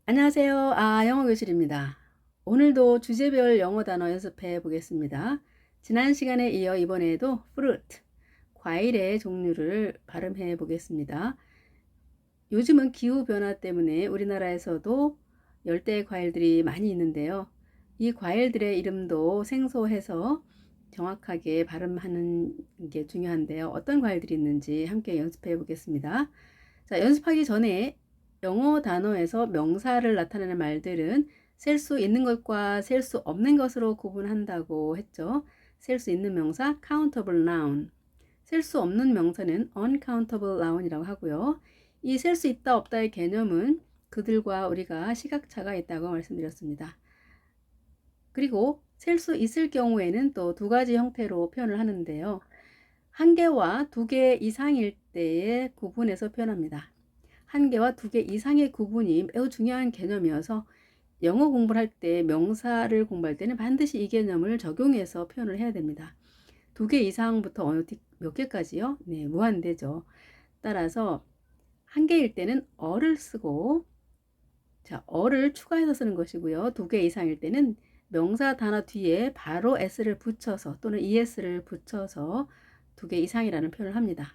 안녕하세요. 영어 교실입니다. 오늘도 주제별 영어 단어 연습해 보겠습니다. 지난 시간에 이어 이번에도 fruit, 과일의 종류를 발음해 보겠습니다. 요즘은 기후변화 때문에 우리나라에서도 열대 과일들이 많이 있는데요. 이 과일들의 이름도 생소해서 정확하게 발음하는 게 중요한데요. 어떤 과일들이 있는지 함께 연습해 보겠습니다. 자, 연습하기 전에 영어 단어에서 명사를 나타내는 말들은 셀 수 있는 것과 셀 수 없는 것으로 구분한다고 했죠. 셀 수 있는 명사 countable noun, 셀 수 없는 명사는 uncountable noun이라고 하고요. 이 셀 수 있다 없다의 개념은 그들과 우리가 시각차가 있다고 말씀드렸습니다. 그리고 셀 수 있을 경우에는 또 두 가지 형태로 표현을 하는데요. 한 개와 두 개 이상일 때의 구분해서 표현합니다. 한 개와 두 개 이상의 구분이 매우 중요한 개념이어서 영어 공부를 할 때 명사를 공부할 때는 반드시 이 개념을 적용해서 표현을 해야 됩니다. 두 개 이상부터 몇 개까지요? 네, 무한대죠. 따라서 한 개일 때는 어를 쓰고, 자, 어를 추가해서 쓰는 것이고요. 두 개 이상일 때는 명사 단어 뒤에 바로 s를 붙여서 또는 es를 붙여서 두 개 이상이라는 표현을 합니다.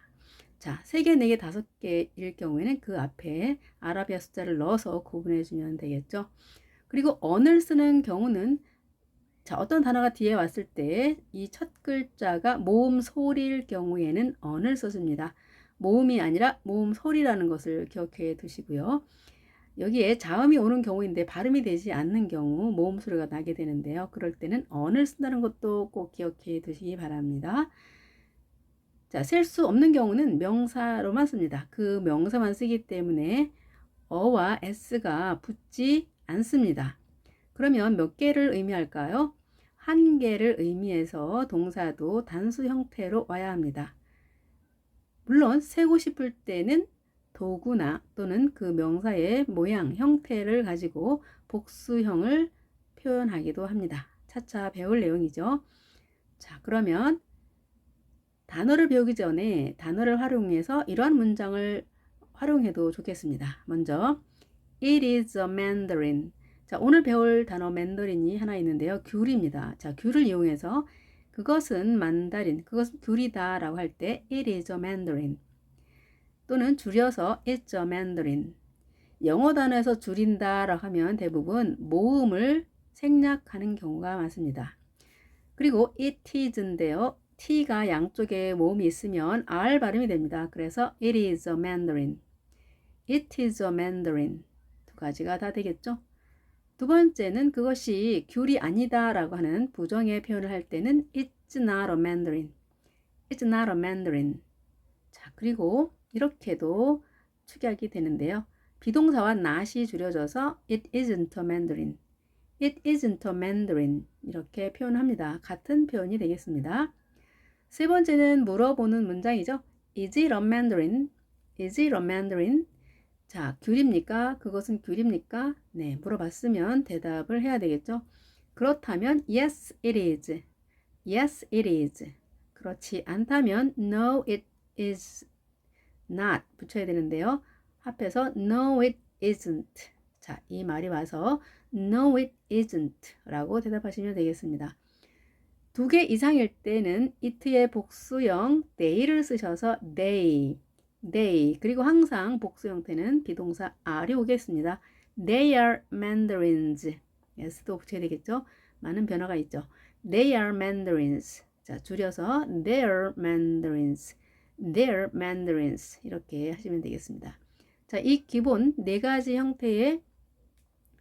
자, 3개, 4개, 5개일 경우에는 그 앞에 아라비아 숫자를 넣어서 구분해 주면 되겠죠. 그리고 on을 쓰는 경우는 자, 어떤 단어가 뒤에 왔을 때 이 첫 글자가 모음 소리일 경우에는 on을 써줍니다. 모음이 아니라 모음 소리라는 것을 기억해 두시고요. 여기에 자음이 오는 경우인데 발음이 되지 않는 경우 모음 소리가 나게 되는데요. 그럴 때는 on을 쓴다는 것도 꼭 기억해 두시기 바랍니다. 자, 셀 수 없는 경우는 명사로만 씁니다. 그 명사만 쓰기 때문에 어와 s가 붙지 않습니다. 그러면 몇 개를 의미할까요? 한 개를 의미해서 동사도 단수 형태로 와야 합니다. 물론 세고 싶을 때는 도구나 또는 그 명사의 모양, 형태를 가지고 복수형을 표현하기도 합니다. 차차 배울 내용이죠. 자, 그러면 단어를 배우기 전에 단어를 활용해서 이러한 문장을 활용해도 좋겠습니다. 먼저 It is a mandarin. 자, 오늘 배울 단어 맨더린이 하나 있는데요. 귤입니다. 자, 귤을 이용해서 그것은 만다린, 그것은 귤이다 라고 할 때 It is a mandarin. 또는 줄여서 It's a mandarin. 영어 단어에서 줄인다 라고 하면 대부분 모음을 생략하는 경우가 많습니다. 그리고 it is인데요. t가 양쪽에 모음이 있으면 r 발음이 됩니다. 그래서 it is a mandarin. It is a mandarin. 두 가지가 다 되겠죠. 두 번째는 그것이 귤이 아니다 라고 하는 부정의 표현을 할 때는 It's not a mandarin. It's not a mandarin. 자, 그리고 이렇게도 축약이 되는데요. 비동사와 not이 줄여져서 It isn't a mandarin. It isn't a mandarin. 이렇게 표현합니다. 같은 표현이 되겠습니다. 세 번째는 물어보는 문장이죠. Is it a mandarin? Is it a mandarin? 자, 귤입니까? 그것은 귤입니까? 네, 물어봤으면 대답을 해야 되겠죠. 그렇다면 yes, it is. Yes, it is. 그렇지 않다면 no, it is not 붙여야 되는데요. 합해서 no, it isn't. 자, 이 말이 와서 no, it isn't 라고 대답하시면 되겠습니다. 두 개 이상일 때는 it의 복수형 they를 쓰셔서 they. 그리고 항상 복수 형태는 비동사 are이 오겠습니다. They are mandarins. s도 붙여야 되겠죠. 많은 변화가 있죠. They are mandarins. 자, 줄여서 they're mandarins. They're mandarins. 이렇게 하시면 되겠습니다. 자, 이 기본 네 가지 형태의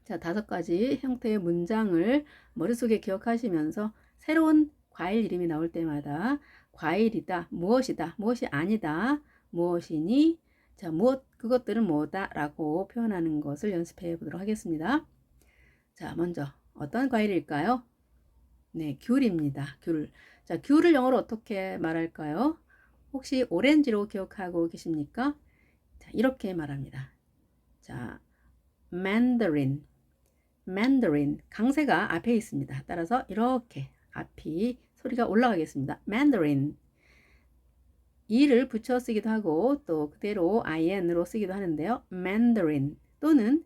자, 5가지 형태의 문장을 머릿속에 기억하시면서 새로운 과일 이름이 나올 때마다 과일이다, 무엇이다, 무엇이 아니다, 무엇이니, 자, 그것들은 뭐다 라고 표현하는 것을 연습해 보도록 하겠습니다. 자, 먼저 어떤 과일일까요? 네, 귤입니다. 귤. 자, 귤을 영어로 어떻게 말할까요? 혹시 오렌지로 기억하고 계십니까? 자, 이렇게 말합니다. 자, mandarin. 강세가 앞에 있습니다. 따라서 이렇게 앞이 소리가 올라가겠습니다. mandarin. e를 붙여 쓰기도 하고 또 그대로 in으로 쓰기도 하는데요. mandarin 또는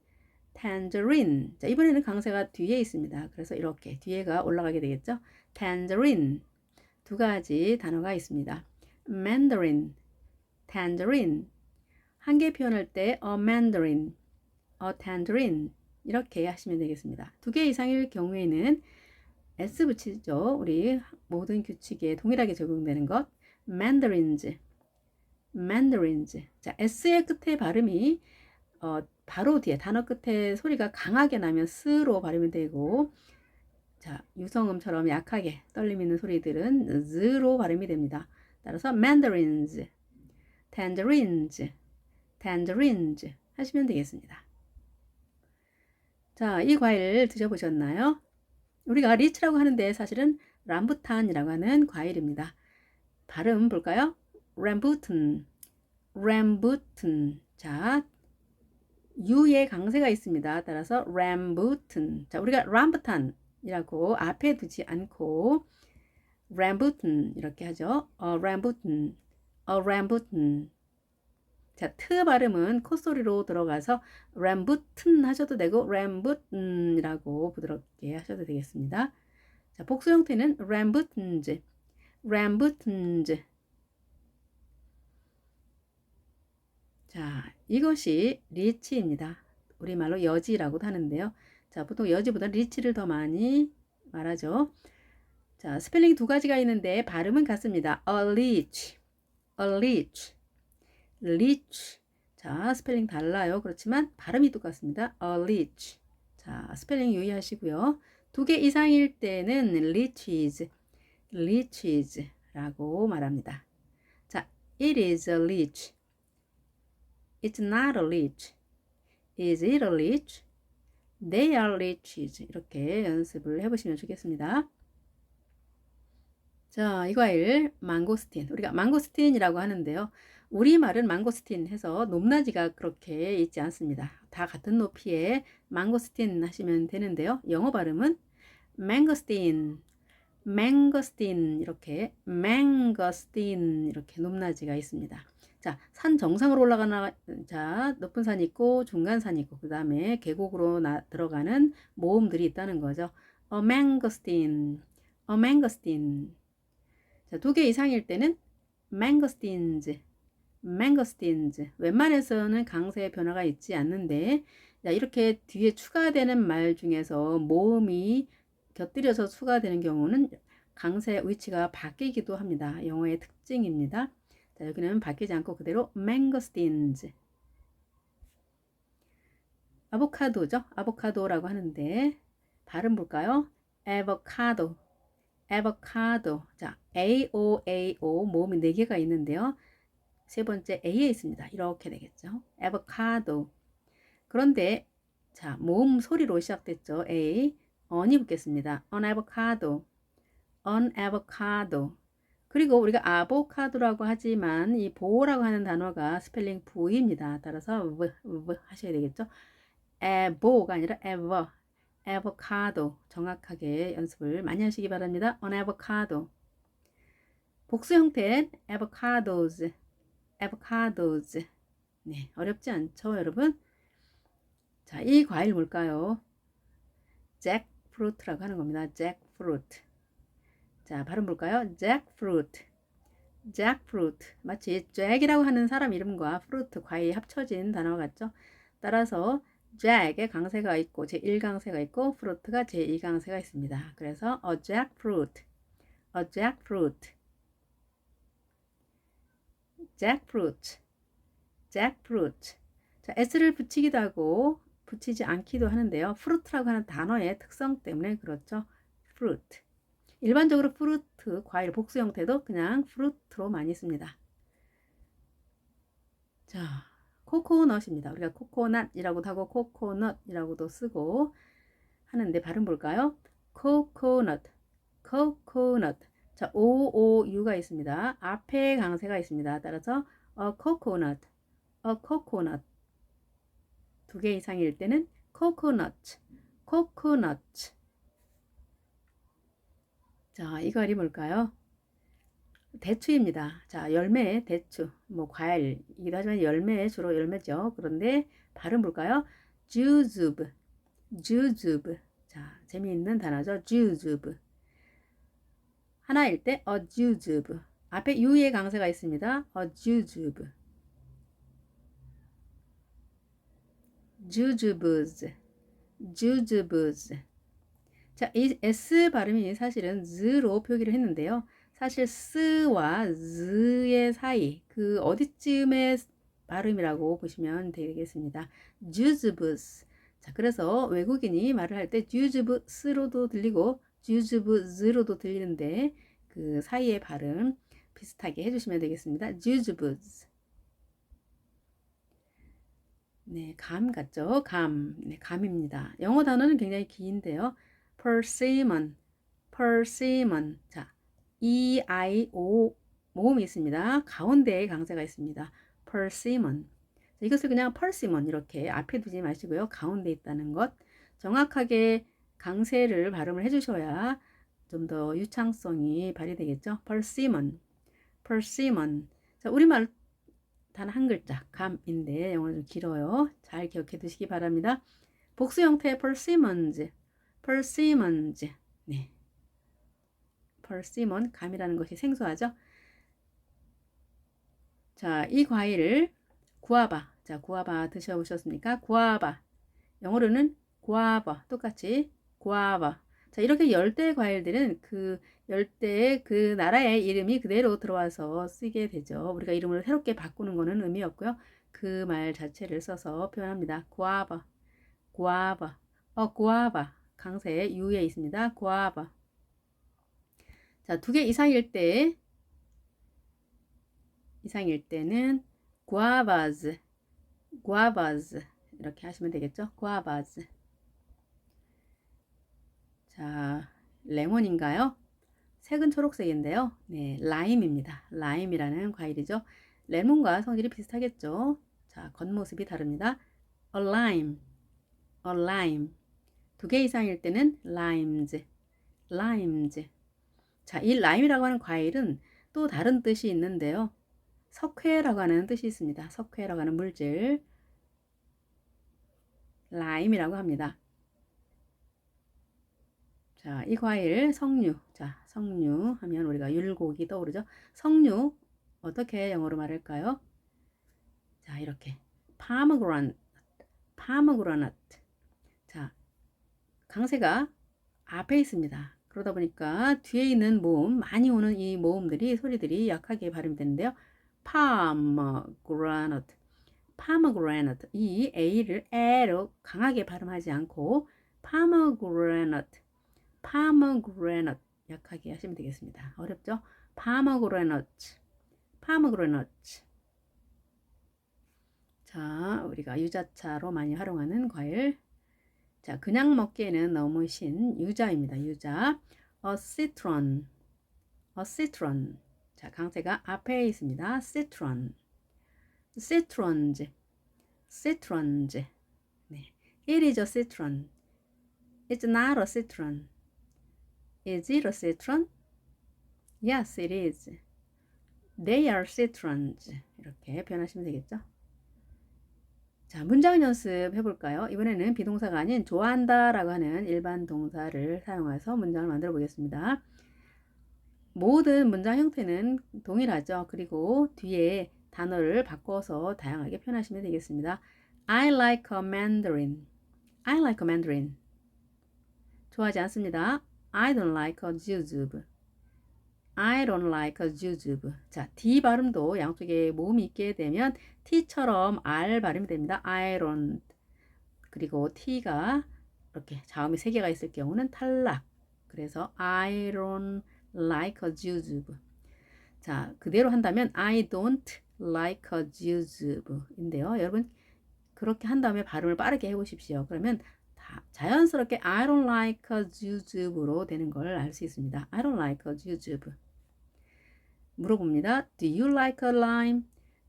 tangerine. 자, 이번에는 강세가 뒤에 있습니다. 그래서 이렇게 뒤에가 올라가게 되겠죠. tangerine. 두 가지 단어가 있습니다. mandarin, tangerine. 한 개 표현할 때 a mandarin, a tangerine 이렇게 하시면 되겠습니다. 두 개 이상일 경우에는 s 붙이죠. 우리 모든 규칙에 동일하게 적용되는 것. mandarins, mandarins. 자, s의 끝에 발음이 바로 뒤에 단어 끝에 소리가 강하게 나면 스로 발음이 되고, 자, 유성음처럼 약하게 떨림 있는 소리들은 z로 발음이 됩니다. 따라서 mandarins, tangerines, tangerines 하시면 되겠습니다. 자, 이 과일 드셔보셨나요? 우리가 리치라고 하는데 사실은 람부탄이라고 하는 과일입니다. 발음 볼까요? 람부탄, 람부탄. 자, U에 강세가 있습니다. 따라서 람부탄. 자, 우리가 람부탄이라고 앞에 두지 않고 람부탄 이렇게 하죠. 람부탄, 람부탄. 자, 트 발음은 콧소리로 들어가서 람부탄 하셔도 되고 람부탄이라고 부드럽게 하셔도 되겠습니다. 자, 복수 형태는 람부탄즈, 람부탄즈. 자, 이것이 리치입니다. 우리말로 여지라고도 하는데요. 자, 보통 여지보다 리치를 더 많이 말하죠. 자, 스펠링 두 가지가 있는데 발음은 같습니다. a leech, a leech, leech. 자, 스펠링 달라요. 그렇지만 발음이 똑같습니다. a leech. 자, 스펠링 유의하시고요. 두 개 이상일 때는 leeches, leeches라고 말합니다. 자, it is a leech. It's not a leech. Is it a leech? They are leeches. 이렇게 연습을 해보시면 좋겠습니다. 자, 이 과일 망고스틴. 우리가 망고스틴이라고 하는데요. 우리말은 망고스틴 해서 높낮이가 그렇게 있지 않습니다. 다 같은 높이의 망고스틴 하시면 되는데요. 영어 발음은 mangosteen, mangosteen 이렇게 mangosteen 이렇게 높낮이가 있습니다. 자, 산 정상으로 올라가나, 자, 높은 산이 있고 중간 산이 있고 그 다음에 계곡으로 들어가는 모음들이 있다는 거죠. a mangosteen, a mangosteen. 자, 두 개 이상일 때는 mangosteens, mangosteens. 웬만해서는 강세의 변화가 있지 않는데, 자, 이렇게 뒤에 추가되는 말 중에서 모음이 곁들여서 추가되는 경우는 강세 위치가 바뀌기도 합니다. 영어의 특징입니다. 자, 여기는 바뀌지 않고 그대로 mangosteens. 아보카도죠. 아보카도라고 하는데 발음 볼까요? avocado, avocado. 자, AOAO 모음이 4개가 있는데요. 세 번째 A에 있습니다. 이렇게 되겠죠. avocado. 그런데 자, 모음 소리로 시작됐죠. A. on이 붙겠습니다. on avocado, on avocado. 그리고 우리가 아보카도라고 하지만 이 보라고 하는 단어가 스펠링 V입니다. 따라서 v 하셔야 되겠죠. 에보가 아니라 ever, avocado. 정확하게 연습을 많이 하시기 바랍니다. on avocado. 복수 형태는 avocados, avocados. 네, 어렵지 않죠, 여러분? 자, 이 과일 뭘까요? 잭프루트라고 하는 겁니다. 잭프루트. 자, 발음 볼까요? 잭프루트. 잭프루트. 마치 잭이라고 하는 사람 이름과 프루트, 과일이 합쳐진 단어 같죠? 따라서 잭에 강세가 있고 제1강세가 있고 프루트가 제2강세가 있습니다. 그래서 a jackfruit, a jackfruit, jackfruit, jackfruit. 자, s를 붙이기도 하고 붙이지 않기도 하는데요. fruit라고 하는 단어의 특성 때문에 그렇죠. fruit. 일반적으로 프루트, 과일 복수 형태도 그냥 프루트로 많이 씁니다. 자, 코코넛입니다. 우리가 코코넛이라고도 하고 코코넛이라고도 쓰고 하는데 발음 볼까요? 코코넛, 코코넛. 자, OOU가 있습니다. 앞에 강세가 있습니다. 따라서 a coconut, a coconut. 두 개 이상일 때는 coconut, coconut. 자, 이 과일이 뭘까요? 대추입니다. 자, 열매, 대추, 뭐 과일이기도 하지만 열매, 주로 열매죠. 그런데 발음 볼까요? 주주브, 주주브. 자, 재미있는 단어죠. 주주브. 하나일 때 a 주주브. 앞에 U의 강세가 있습니다. a 주주브. 주주브즈, 주주브즈. 자, 이 S 발음이 사실은 z로 표기를 했는데요. 사실 스와 z의 사이, 그 어디쯤의 발음이라고 보시면 되겠습니다. 주즈부스. 자, 그래서 외국인이 말을 할 때 주즈부스로도 들리고 주즈부즈로도 들리는데 그 사이의 발음 비슷하게 해주시면 되겠습니다. 주즈부스. 네, 감 같죠? 감. 네, 감입니다. 영어 단어는 굉장히 긴데요. persimmon, persimmon. 자, E-I-O 모음이 있습니다. 가운데에 강세가 있습니다. persimmon. 자, 이것을 그냥 persimmon 이렇게 앞에 두지 마시고요. 가운데 있다는 것. 정확하게 강세를 발음을 해주셔야 좀 더 유창성이 발휘되겠죠. persimmon, persimmon. 자, 우리말 단 한 글자, 감인데 영어는 좀 길어요. 잘 기억해 두시기 바랍니다. 복수 형태의 persimmons, persimmons. 네. persimmon, 감이라는 것이 생소하죠? 자, 이 과일을 구아바. 자, 구아바 드셔보셨습니까? 구아바. 영어로는 구아바. 똑같이 구아바. 자, 이렇게 열대 과일들은 그 열대의 그 나라의 이름이 그대로 들어와서 쓰게 되죠. 우리가 이름을 새롭게 바꾸는 거는 의미 없고요. 그 말 자체를 써서 표현합니다. 구아바, 구아바, 구아바. 강세 U에 있습니다. 구아바. 자, 두 개 이상일 때는 guavas, guavas 이렇게 하시면 되겠죠. guavas. 자, 레몬인가요? 색은 초록색인데요. 네, 라임입니다. 라임이라는 과일이죠. 레몬과 성질이 비슷하겠죠. 자, 겉모습이 다릅니다. a lime, a lime. 두 개 이상일 때는 limes, limes. 자, 이 라임이라고 하는 과일은 또 다른 뜻이 있는데요. 석회라고 하는 뜻이 있습니다. 석회라고 하는 물질. 라임이라고 합니다. 자, 이 과일 석류. 자, 석류 하면 우리가 율곡이 떠오르죠. 석류 어떻게 영어로 말할까요? 자, 이렇게 pomegranate, pomegranate. 자, 강세가 앞에 있습니다. 그러다 보니까 뒤에 있는 모음, 많이 오는 이 모음들이 소리들이 약하게 발음되는데요. pomegranate, pomegranate. 이 A를 A로 강하게 발음하지 않고 pomegranate, pomegranate 약하게 하시면 되겠습니다. 어렵죠? pomegranate, pomegranate. 자, 우리가 유자차로 많이 활용하는 과일. 자, 그냥 먹기에는 너무 신 유자입니다. 유자. a citron, a citron. 자, 강세가 앞에 있습니다. citron, citrons, citrons. 네, it is a citron. It's not a citron. Is it a citron? Yes, it is. They are citrons. 이렇게 표현하시면 되겠죠. 자, 문장 연습 해볼까요? 이번에는 비동사가 아닌 좋아한다 라고 하는 일반 동사를 사용해서 문장을 만들어 보겠습니다. 모든 문장 형태는 동일하죠. 그리고 뒤에 단어를 바꿔서 다양하게 표현하시면 되겠습니다. I like a mandarin. I like a mandarin. 좋아하지 않습니다. I don't like a jujube. I don't like a jujube. 자, D 발음도 양쪽에 모음이 있게 되면 T처럼 R 발음이 됩니다. I don't. 그리고 T가 이렇게 자음이 3개가 있을 경우는 탈락. 그래서 I don't like a jujube. 자, 그대로 한다면 I don't like a jujube 인데요. 여러분 그렇게 한 다음에 발음을 빠르게 해보십시오. 그러면 자연스럽게 I don't like a jujube로 되는 걸 알 수 있습니다. I don't like a jujube. 물어봅니다. Do you like a lime?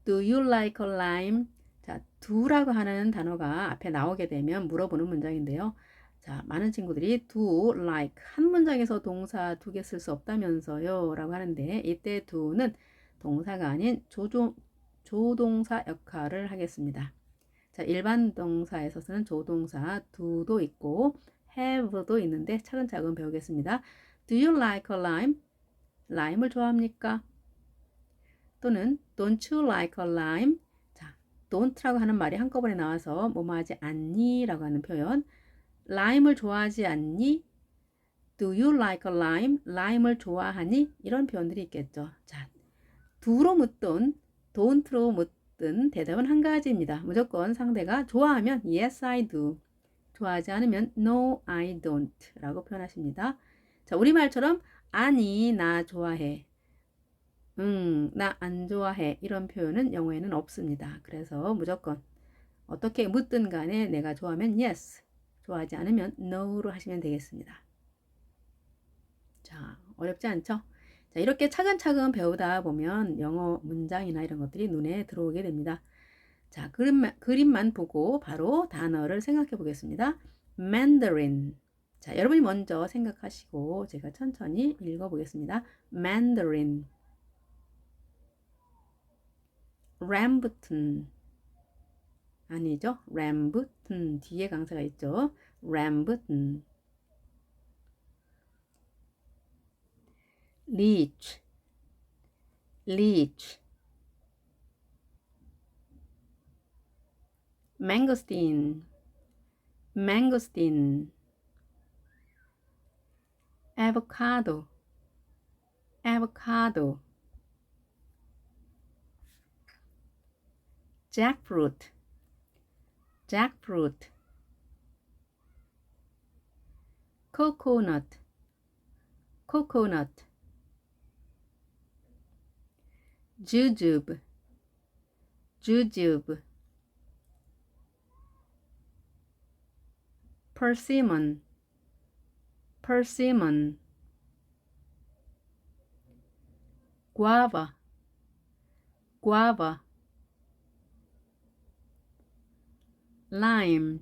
Do you like a lime? 자, do라고 하는 단어가 앞에 나오게 되면 물어보는 문장인데요. 자, 많은 친구들이 do, like 한 문장에서 동사 2개 쓸 수 없다면서요 라고 하는데 이때 do는 동사가 아닌 조동사 역할을 하겠습니다. 자, 일반 동사에서 쓰는 조동사 do도 있고 have도 있는데 차근차근 배우겠습니다. Do you like a lime? 라임을 좋아합니까? 또는 don't you like a lime? 자, don't라고 하는 말이 한꺼번에 나와서 뭐뭐 하지 않니? 라고 하는 표현. 라임을 좋아하지 않니? Do you like a lime? 라임을 좋아하니? 이런 표현들이 있겠죠. 자, do로 묻든 don't로 묻든 대답은 한 가지입니다. 무조건 상대가 좋아하면 yes I do, 좋아하지 않으면 no I don't 라고 표현하십니다. 자, 우리말처럼 아니 나 좋아해, 나 안 좋아해 이런 표현은 영어에는 없습니다. 그래서 무조건 어떻게 묻든 간에 내가 좋아하면 yes, 좋아하지 않으면 no로 하시면 되겠습니다. 자, 어렵지 않죠? 자, 이렇게 차근차근 배우다 보면 영어 문장이나 이런 것들이 눈에 들어오게 됩니다. 자, 그림만 보고 바로 단어를 생각해 보겠습니다. Mandarin. 자, 여러분이 먼저 생각하시고 제가 천천히 읽어 보겠습니다. Mandarin. Rambutan. 아니죠? Rambutan. 뒤에 강사가 있죠? Rambutan. Leech. Leech. Mangosteen. Mangosteen. Avocado. Avocado. Jackfruit. Jackfruit. Coconut. Coconut. Jujube. Jujube. Persimmon. Persimmon. Guava. Guava. Lime.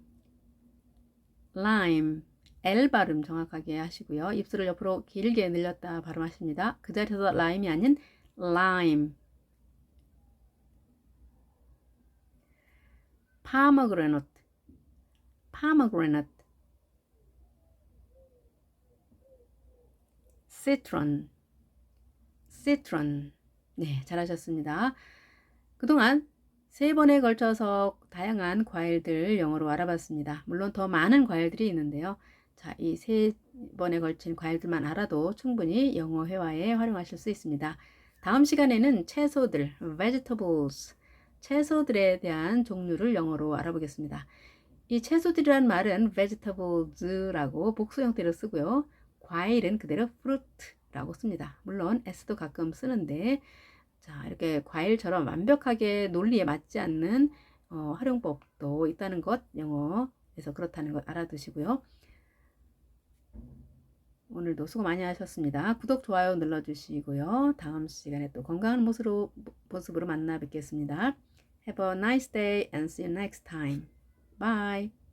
Lime. L 발음 정확하게 하시고요. 입술을 옆으로 길게 늘렸다 발음하십니다. 그 자리에서 lime이 아닌 lime. Pomegranate. Pomegranate. Citron. Citron. 네, 잘하셨습니다. 그동안 3번에 걸쳐서 다양한 과일들 영어로 알아봤습니다. 물론 더 많은 과일들이 있는데요. 자, 이 3번에 걸친 과일들만 알아도 충분히 영어 회화에 활용하실 수 있습니다. 다음 시간에는 채소들, vegetables, 채소들에 대한 종류를 영어로 알아보겠습니다. 이 채소들이란 말은 vegetables라고 복수 형태로 쓰고요. 과일은 그대로 fruit라고 씁니다. 물론 s도 가끔 쓰는데, 자, 이렇게 과일처럼 완벽하게 논리에 맞지 않는 활용법도 있다는 것, 영어에서 그렇다는 것 알아두시고요. 오늘도 수고 많이 하셨습니다. 구독, 좋아요 눌러주시고요. 다음 시간에 또 건강한 모습으로 만나 뵙겠습니다. Have a nice day and see you next time. Bye.